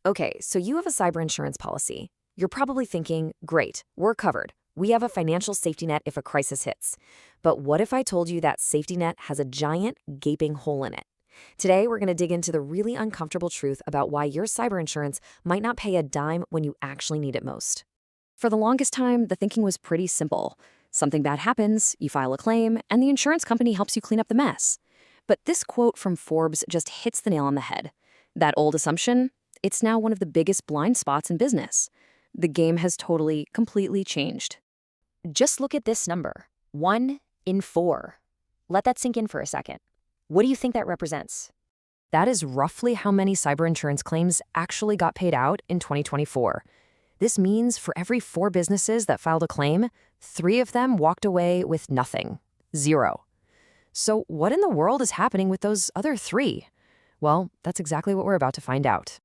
Okay, so you have a cyber insurance policy. You're probably thinking, great, we're covered. We have a financial safety net if a crisis hits. But what if I told you that safety net has a giant, gaping hole in it? Today, we're going to dig into the really uncomfortable truth about why your cyber insurance might not pay a dime when you actually need it most. For the longest time, the thinking was pretty simple. Something bad happens, you file a claim, and the insurance company helps you clean up the mess. But this quote from Forbes just hits the nail on the head. That old assumption, it's now one of the biggest blind spots in business. The game has totally, completely changed. Just look at this number, 1 in 4. Let that sink in for a second. What do you think that represents? That is roughly how many cyber insurance claims actually got paid out in 2024. This means for every 4 businesses that filed a claim, 3 of them walked away with nothing. 0. So what in the world is happening with those other 3? Well, that's exactly what we're about to find out.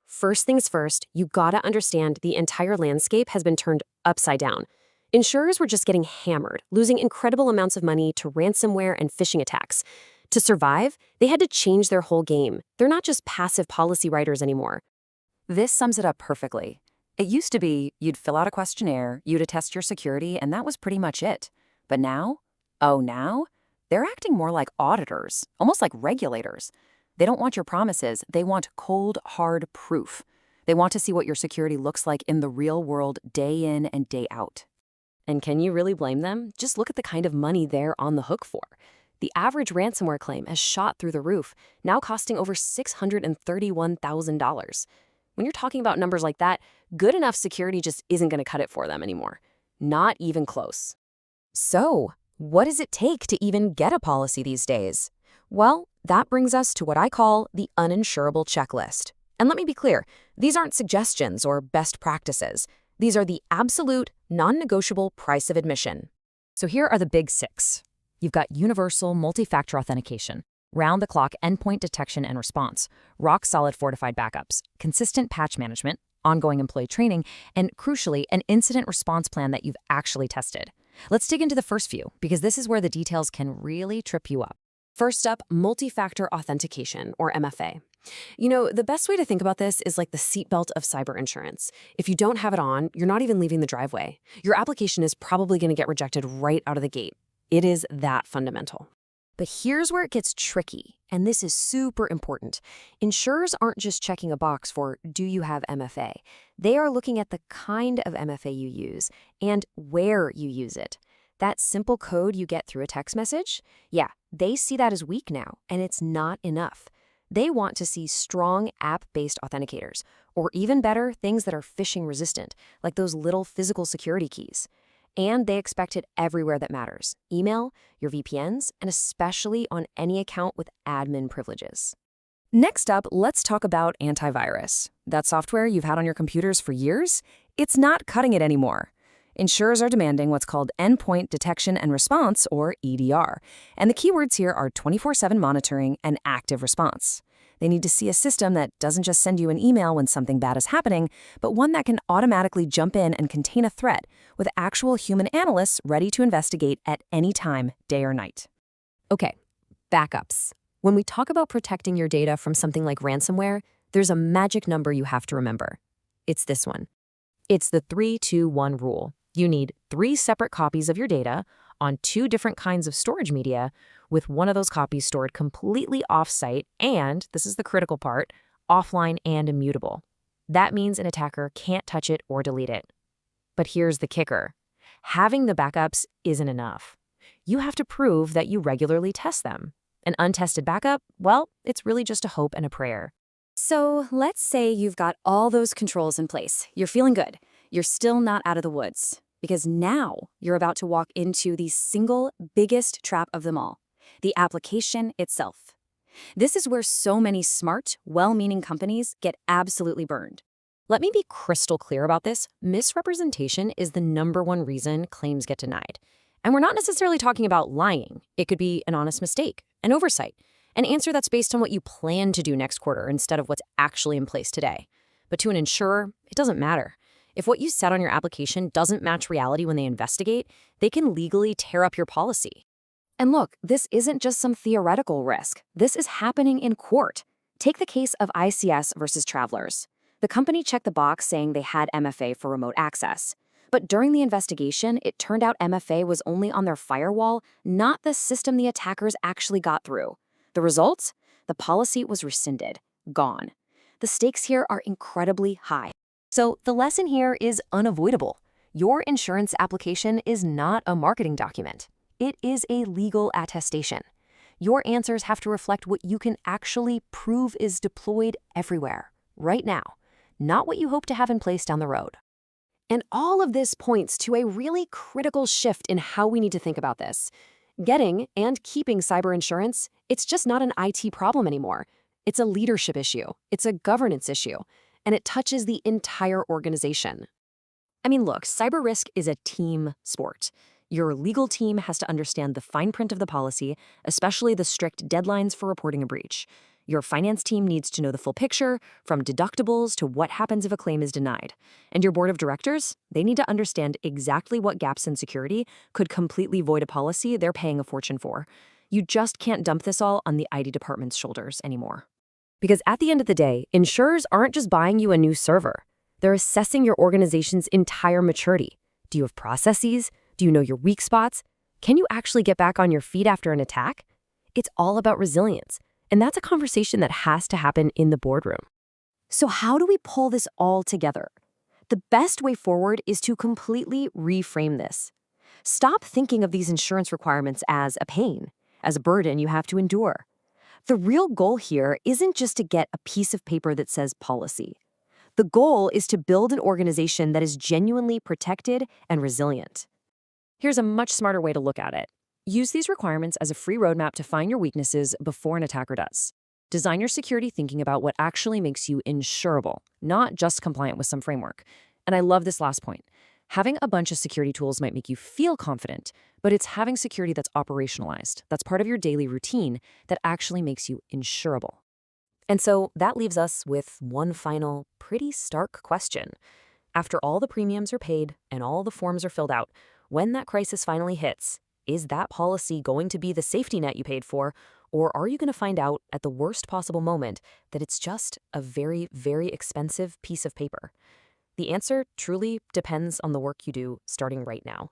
First things first, you gotta understand the entire landscape has been turned upside down. Insurers were just getting hammered, losing incredible amounts of money to ransomware and phishing attacks. To survive, they had to change their whole game. They're not just passive policy writers anymore. This sums it up perfectly. It used to be you'd fill out a questionnaire, you'd attest your security, and that was pretty much it. But now? Oh, now? They're acting more like auditors, almost like regulators. They don't want your promises, they want cold, hard proof. They want to see what your security looks like in the real world day in and day out. And can you really blame them? Just look at the kind of money they're on the hook for. The average ransomware claim has shot through the roof, now costing over $631,000. When you're talking about numbers like that, good enough security just isn't going to cut it for them anymore. Not even close. So, what does it take to even get a policy these days? Well, that brings us to what I call the uninsurable checklist. And let me be clear, these aren't suggestions or best practices. These are the absolute, non-negotiable price of admission. So here are the big 6. You've got universal multi-factor authentication, round-the-clock endpoint detection and response, rock-solid fortified backups, consistent patch management, ongoing employee training, and crucially, an incident response plan that you've actually tested. Let's dig into the first few, because this is where the details can really trip you up. First up, multi-factor authentication, or MFA. You know, the best way to think about this is like the seatbelt of cyber insurance. If you don't have it on, you're not even leaving the driveway. Your application is probably going to get rejected right out of the gate. It is that fundamental. But here's where it gets tricky, and this is super important. Insurers aren't just checking a box for, do you have MFA? They are looking at the kind of MFA you use and where you use it. That simple code you get through a text message? Yeah, they see that as weak now, and it's not enough. They want to see strong app-based authenticators, or even better, things that are phishing resistant, like those little physical security keys. And they expect it everywhere that matters: email, your VPNs, and especially on any account with admin privileges. Next up, let's talk about antivirus. That software you've had on your computers for years? It's not cutting it anymore. Insurers are demanding what's called endpoint detection and response, or EDR. And the keywords here are 24/7 monitoring and active response. They need to see a system that doesn't just send you an email when something bad is happening, but one that can automatically jump in and contain a threat with actual human analysts ready to investigate at any time, day or night. Okay, backups. When we talk about protecting your data from something like ransomware, there's a magic number you have to remember. It's this one. It's the 3-2-1 rule. You need 3 separate copies of your data on 2 different kinds of storage media, with one of those copies stored completely off-site and, this is the critical part, offline and immutable. That means an attacker can't touch it or delete it. But here's the kicker. Having the backups isn't enough. You have to prove that you regularly test them. An untested backup, well, it's really just a hope and a prayer. So let's say you've got all those controls in place. You're feeling good. You're still not out of the woods, because now you're about to walk into the single biggest trap of them all, the application itself. This is where so many smart, well-meaning companies get absolutely burned. Let me be crystal clear about this. Misrepresentation is the #1 reason claims get denied. And we're not necessarily talking about lying. It could be an honest mistake, an oversight, an answer that's based on what you plan to do next quarter instead of what's actually in place today. But to an insurer, it doesn't matter. If what you said on your application doesn't match reality when they investigate, they can legally tear up your policy. And look, this isn't just some theoretical risk. This is happening in court. Take the case of ICS versus Travelers. The company checked the box saying they had MFA for remote access. But during the investigation, it turned out MFA was only on their firewall, not the system the attackers actually got through. The result? The policy was rescinded, gone. The stakes here are incredibly high. So the lesson here is unavoidable. Your insurance application is not a marketing document. It is a legal attestation. Your answers have to reflect what you can actually prove is deployed everywhere, right now, not what you hope to have in place down the road. And all of this points to a really critical shift in how we need to think about this. Getting and keeping cyber insurance, it's just not an IT problem anymore. It's a leadership issue, it's a governance issue, and it touches the entire organization. I mean, look, cyber risk is a team sport. Your legal team has to understand the fine print of the policy, especially the strict deadlines for reporting a breach. Your finance team needs to know the full picture, from deductibles to what happens if a claim is denied. And your board of directors, they need to understand exactly what gaps in security could completely void a policy they're paying a fortune for. You just can't dump this all on the IT department's shoulders anymore. Because at the end of the day, insurers aren't just buying you a new server. They're assessing your organization's entire maturity. Do you have processes? Do you know your weak spots? Can you actually get back on your feet after an attack? It's all about resilience. And that's a conversation that has to happen in the boardroom. So how do we pull this all together? The best way forward is to completely reframe this. Stop thinking of these insurance requirements as a pain, as a burden you have to endure. The real goal here isn't just to get a piece of paper that says policy. The goal is to build an organization that is genuinely protected and resilient. Here's a much smarter way to look at it. Use these requirements as a free roadmap to find your weaknesses before an attacker does. Design your security thinking about what actually makes you insurable, not just compliant with some framework. And I love this last point. Having a bunch of security tools might make you feel confident, but it's having security that's operationalized, that's part of your daily routine, that actually makes you insurable. And so that leaves us with one final, pretty stark question. After all the premiums are paid and all the forms are filled out, when that crisis finally hits, is that policy going to be the safety net you paid for, or are you going to find out at the worst possible moment that it's just a very, very expensive piece of paper? The answer truly depends on the work you do starting right now.